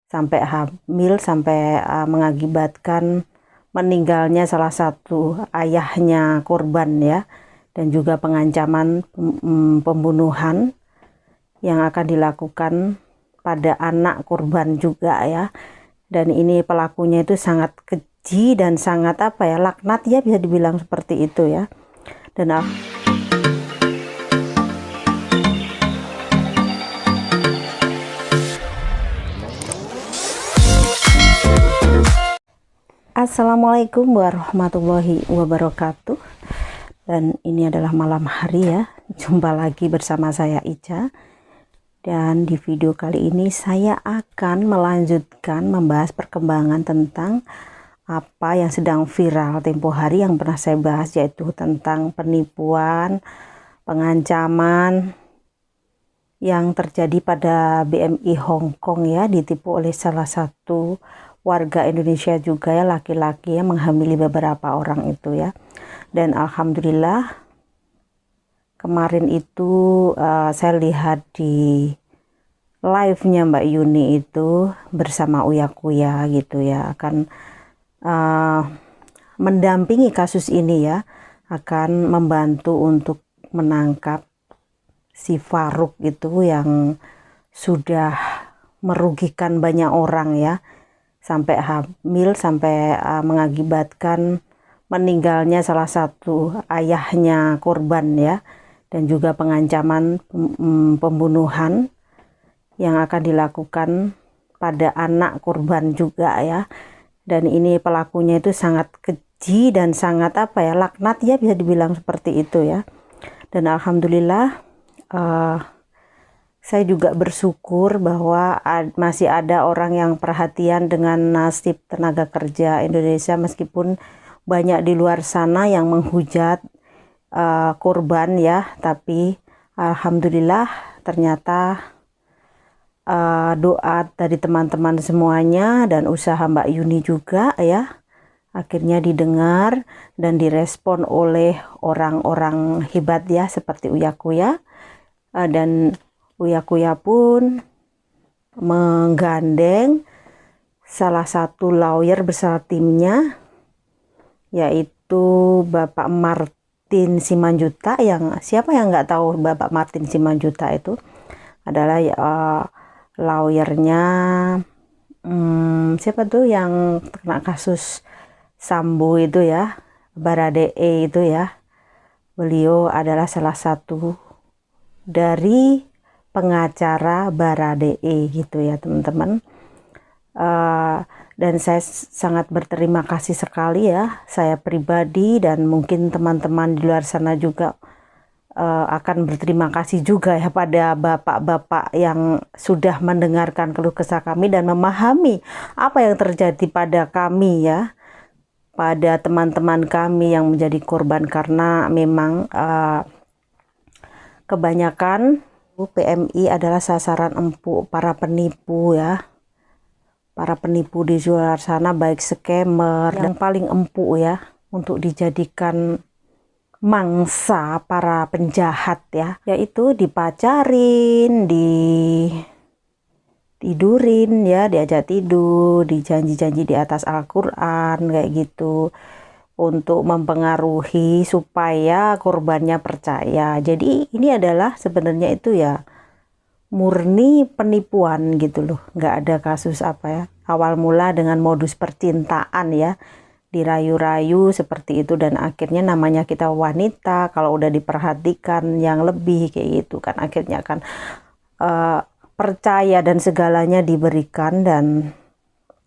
sampai hamil, sampai mengakibatkan meninggalnya salah satu ayahnya korban ya, dan juga pengancaman pembunuhan yang akan dilakukan pada anak korban juga ya. Dan ini pelakunya itu sangat keji dan sangat laknat ya, bisa dibilang seperti itu ya. Dan Assalamualaikum warahmatullahi wabarakatuh. Dan ini adalah malam hari ya, jumpa lagi bersama saya Ica. Dan di video kali ini saya akan melanjutkan membahas perkembangan tentang apa yang sedang viral tempo hari yang pernah saya bahas, yaitu tentang penipuan, pengancaman yang terjadi pada BMI Hong Kong ya, ditipu oleh salah satu warga Indonesia juga ya, laki-laki yang menghamili beberapa orang itu ya. Dan alhamdulillah kemarin itu saya lihat di live-nya Mbak Yuni itu bersama Uya Kuya gitu ya, akan mendampingi kasus ini ya, akan membantu untuk menangkap si Farouk itu yang sudah merugikan banyak orang ya, sampai hamil, sampai mengakibatkan meninggalnya salah satu ayahnya korban ya, dan juga pengancaman pembunuhan yang akan dilakukan pada anak korban juga ya. Dan ini pelakunya itu sangat keji dan sangat laknat ya, bisa dibilang seperti itu ya. Dan alhamdulillah saya juga bersyukur bahwa masih ada orang yang perhatian dengan nasib tenaga kerja Indonesia, meskipun banyak di luar sana yang menghujat korban ya. Tapi alhamdulillah ternyata doa dari teman-teman semuanya dan usaha Mbak Yuni juga ya, akhirnya didengar dan direspon oleh orang-orang hebat ya, seperti Uya Kuya. Dan Uya Kuya pun menggandeng salah satu lawyer beserta timnya, yaitu Bapak Martin Simanjuntak. Yang siapa yang nggak tahu Bapak Martin Simanjuntak itu adalah lawyernya siapa tuh yang kena kasus Sambo itu ya, Baradae itu ya. Beliau adalah salah satu dari pengacara Baradae gitu ya teman-teman. Dan saya sangat berterima kasih sekali ya, saya pribadi dan mungkin teman-teman di luar sana juga akan berterima kasih juga ya pada bapak-bapak yang sudah mendengarkan keluh kesah kami dan memahami apa yang terjadi pada kami ya, pada teman-teman kami yang menjadi korban. Karena memang kebanyakan PMI adalah sasaran empuk para penipu ya, para penipu di luar sana, baik scammer yang paling empuk ya, untuk dijadikan mangsa para penjahat ya, yaitu dipacarin, tidurin ya, diajak tidur, dijanji-janji di atas Al-Quran kayak gitu, untuk mempengaruhi supaya korbannya percaya. Jadi ini adalah sebenarnya itu ya murni penipuan gitu loh, nggak ada kasus awal mula dengan modus percintaan ya, dirayu-rayu seperti itu. Dan akhirnya namanya kita wanita, kalau udah diperhatikan yang lebih kayak gitu kan, akhirnya kan percaya dan segalanya diberikan. Dan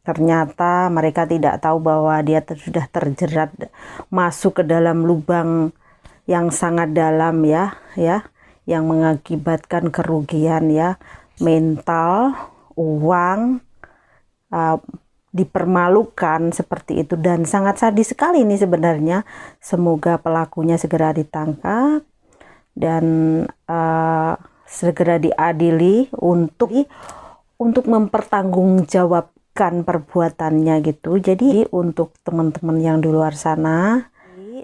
ternyata mereka tidak tahu bahwa dia sudah terjerat masuk ke dalam lubang yang sangat dalam ya, yang mengakibatkan kerugian ya, mental, uang, dipermalukan seperti itu. Dan sangat sadis sekali ini sebenarnya. Semoga pelakunya segera ditangkap dan segera diadili untuk mempertanggungjawabkan perbuatannya gitu. Jadi untuk teman-teman yang di luar sana,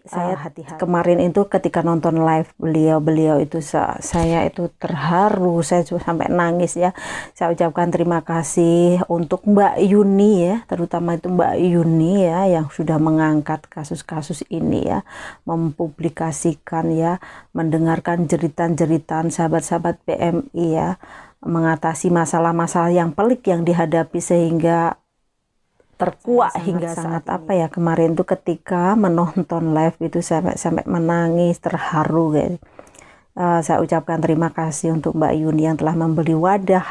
saya hati-hati. Kemarin itu ketika nonton live beliau itu saya itu terharu, saya sampai nangis ya. Saya ucapkan terima kasih untuk Mbak Yuni ya, terutama itu Mbak Yuni ya, yang sudah mengangkat kasus-kasus ini ya, mempublikasikan ya, mendengarkan jeritan-jeritan sahabat-sahabat PMI ya, mengatasi masalah-masalah yang pelik yang dihadapi sehingga terkuak hingga sangat apa ya, kemarin tuh ketika menonton live itu sampai menangis terharu gitu. Saya ucapkan terima kasih untuk Mbak Yuni yang telah membeli wadah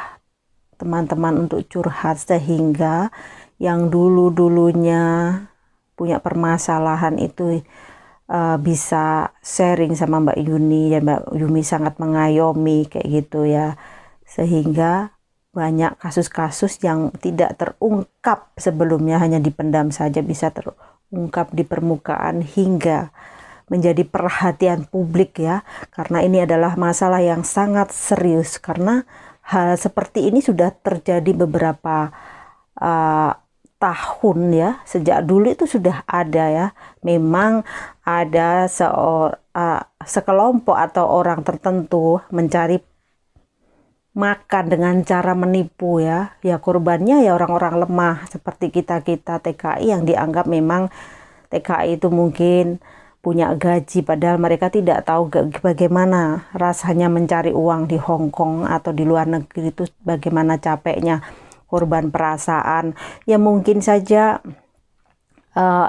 teman-teman untuk curhat, sehingga yang dulunya punya permasalahan itu bisa sharing sama Mbak Yuni, dan Mbak Yuni sangat mengayomi kayak gitu ya, sehingga banyak kasus-kasus yang tidak terungkap sebelumnya, hanya dipendam saja, bisa terungkap di permukaan hingga menjadi perhatian publik ya, karena ini adalah masalah yang sangat serius, karena hal seperti ini sudah terjadi beberapa tahun ya, sejak dulu itu sudah ada ya. Memang ada sekelompok atau orang tertentu mencari makan dengan cara menipu ya, korbannya ya orang-orang lemah seperti kita TKI, yang dianggap memang TKI itu mungkin punya gaji, padahal mereka tidak tahu bagaimana rasanya mencari uang di Hong Kong atau di luar negeri, itu bagaimana capeknya, korban perasaan ya. Mungkin saja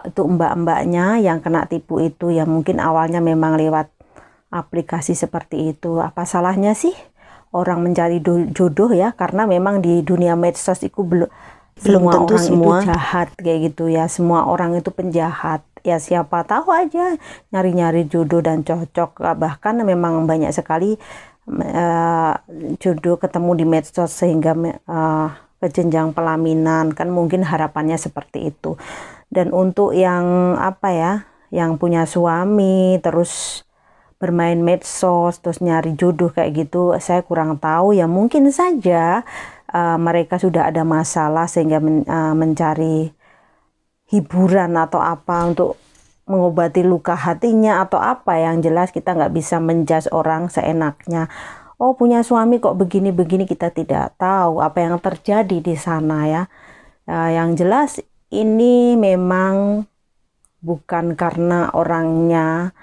itu mbak-mbaknya yang kena tipu itu ya, mungkin awalnya memang lewat aplikasi seperti itu. Apa salahnya sih orang mencari jodoh ya, karena memang di dunia medsos itu belum tentu orang semua itu jahat kayak gitu ya, semua orang itu penjahat ya. Siapa tahu aja nyari-nyari jodoh dan cocok, bahkan memang banyak sekali jodoh ketemu di medsos sehingga ke jenjang pelaminan, kan mungkin harapannya seperti itu. Dan untuk yang apa ya, yang punya suami terus bermain medsos terus nyari jodoh kayak gitu, saya kurang tahu ya, mungkin saja mereka sudah ada masalah sehingga mencari hiburan atau apa untuk mengobati luka hatinya atau apa. Yang jelas kita nggak bisa menjudge orang seenaknya. Oh, punya suami kok begini-begini, kita tidak tahu apa yang terjadi di sana ya. Yang jelas ini memang bukan karena orangnya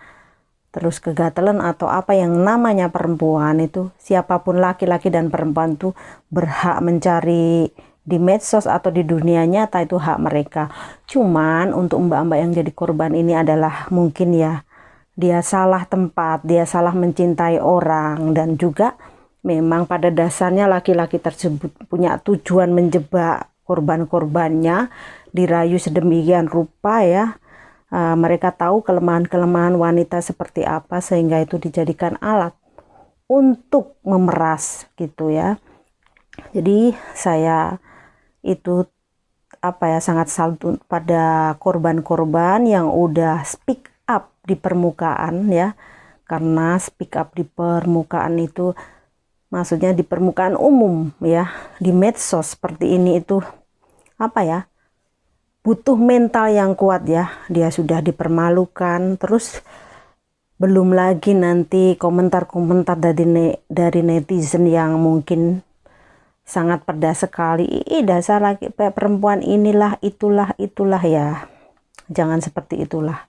terus kegatelan atau apa. Yang namanya perempuan itu, siapapun laki-laki dan perempuan itu berhak mencari di medsos atau di dunia nyata, itu hak mereka. Cuman untuk mbak-mbak yang jadi korban ini adalah mungkin ya, dia salah tempat, dia salah mencintai orang, dan juga memang pada dasarnya laki-laki tersebut punya tujuan menjebak korban-korbannya, dirayu sedemikian rupa ya. Mereka tahu kelemahan-kelemahan wanita seperti apa, sehingga itu dijadikan alat untuk memeras gitu ya. Jadi saya itu apa ya, sangat salut pada korban-korban yang udah speak up di permukaan ya, karena speak up di permukaan itu maksudnya di permukaan umum ya, di medsos seperti ini itu apa ya, butuh mental yang kuat ya. Dia sudah dipermalukan, terus belum lagi nanti komentar-komentar dari netizen yang mungkin sangat pedas sekali. Dasar laki perempuan inilah, itulah ya. Jangan seperti itulah,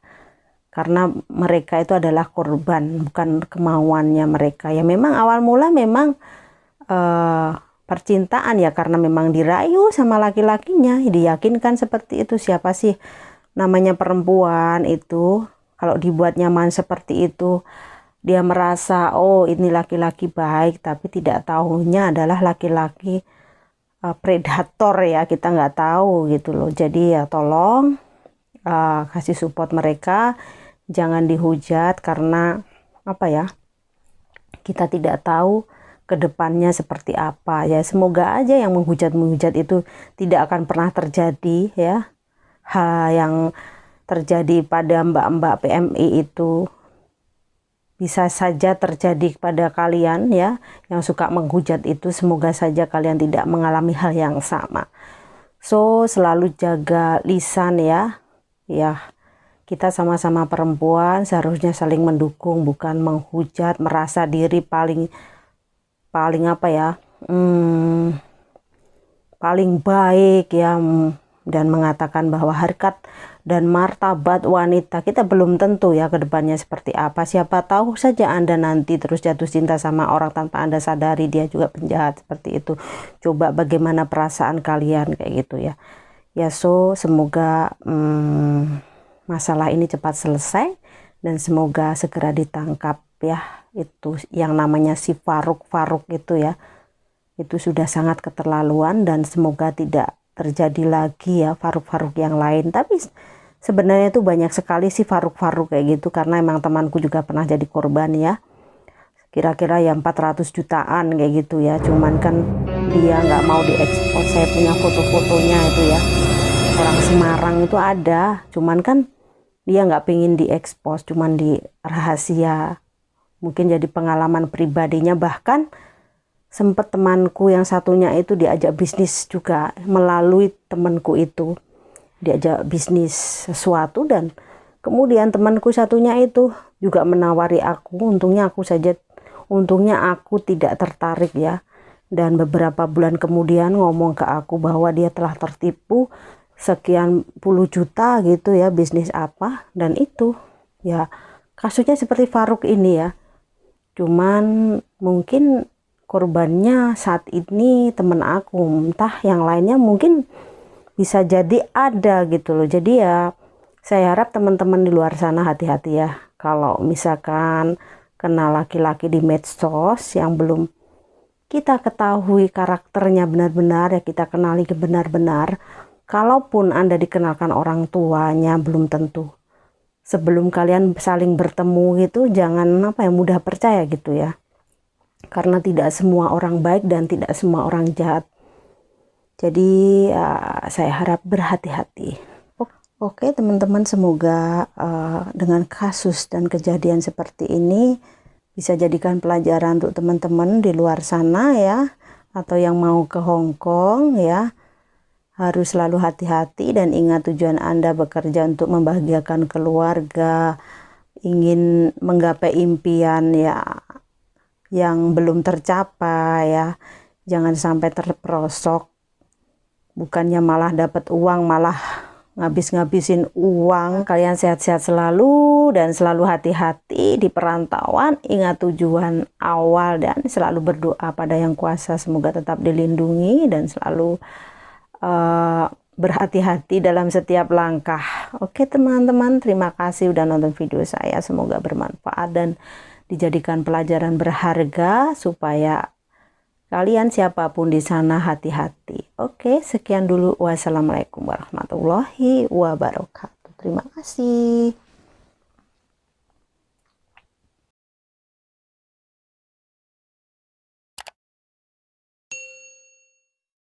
karena mereka itu adalah korban, bukan kemauannya mereka ya. Memang awal mula memang percintaan ya, karena memang dirayu sama laki-lakinya, diyakinkan seperti itu. Siapa sih namanya perempuan itu kalau dibuat nyaman seperti itu, dia merasa oh ini laki-laki baik, tapi tidak tahunya adalah laki-laki predator ya, kita nggak tahu gitu loh. Jadi ya tolong kasih support mereka, jangan dihujat, karena apa ya, kita tidak tahu kedepannya seperti apa ya. Semoga aja yang menghujat itu tidak akan pernah terjadi ya. Hal yang terjadi pada mbak-mbak PMI itu bisa saja terjadi pada kalian ya, yang suka menghujat itu. Semoga saja kalian tidak mengalami hal yang sama. So selalu jaga lisan ya. kita sama-sama perempuan, seharusnya saling mendukung, bukan menghujat, merasa diri paling apa ya, paling baik ya, dan mengatakan bahwa harkat dan martabat wanita kita belum tentu ya ke depannya seperti apa. Siapa tahu saja Anda nanti terus jatuh cinta sama orang tanpa Anda sadari dia juga penjahat seperti itu. Coba bagaimana perasaan kalian kayak gitu ya. Ya semoga masalah ini cepat selesai dan semoga segera ditangkap ya, itu yang namanya si Faruk itu ya, itu sudah sangat keterlaluan dan semoga tidak terjadi lagi ya Faruk yang lain. Tapi sebenarnya itu banyak sekali sih Faruk kayak gitu, karena emang temanku juga pernah jadi korban ya, kira-kira ya 400 jutaan kayak gitu ya, cuman kan dia nggak mau diekspos. Saya punya foto-fotonya itu ya, orang Semarang itu ada, cuman kan dia nggak pengen diekspos, cuman di rahasia, mungkin jadi pengalaman pribadinya. Bahkan sempat temanku yang satunya itu diajak bisnis juga melalui temanku itu, diajak bisnis sesuatu, dan kemudian temanku satunya itu juga menawari aku. Untungnya aku tidak tertarik ya, dan beberapa bulan kemudian ngomong ke aku bahwa dia telah tertipu sekian puluh juta gitu ya, bisnis apa, dan itu ya kasusnya seperti Faruk ini ya, cuman mungkin korbannya saat ini temen aku, entah yang lainnya mungkin bisa jadi ada gitu loh. Jadi ya saya harap teman-teman di luar sana hati-hati ya, kalau misalkan kenal laki-laki di medsos yang belum kita ketahui karakternya benar-benar ya, kita kenali benar-benar. Kalaupun Anda dikenalkan orang tuanya, belum tentu. Sebelum kalian saling bertemu gitu, jangan mudah percaya gitu ya. Karena tidak semua orang baik dan tidak semua orang jahat. Jadi saya harap berhati-hati. Oke teman-teman, semoga dengan kasus dan kejadian seperti ini bisa jadikan pelajaran untuk teman-teman di luar sana ya, atau yang mau ke Hong Kong ya. Harus selalu hati-hati dan ingat tujuan Anda bekerja untuk membahagiakan keluarga, ingin menggapai impian ya yang belum tercapai ya. Jangan sampai terperosok, bukannya malah dapat uang malah ngabis-ngabisin uang. Kalian sehat-sehat selalu dan selalu hati-hati di perantauan. Ingat tujuan awal dan selalu berdoa pada Yang Kuasa semoga tetap dilindungi dan selalu berhati-hati dalam setiap langkah. Oke teman-teman, terima kasih udah nonton video saya, semoga bermanfaat dan dijadikan pelajaran berharga supaya kalian siapapun di sana hati-hati. Oke, sekian dulu, wassalamualaikum warahmatullahi wabarakatuh. Terima kasih.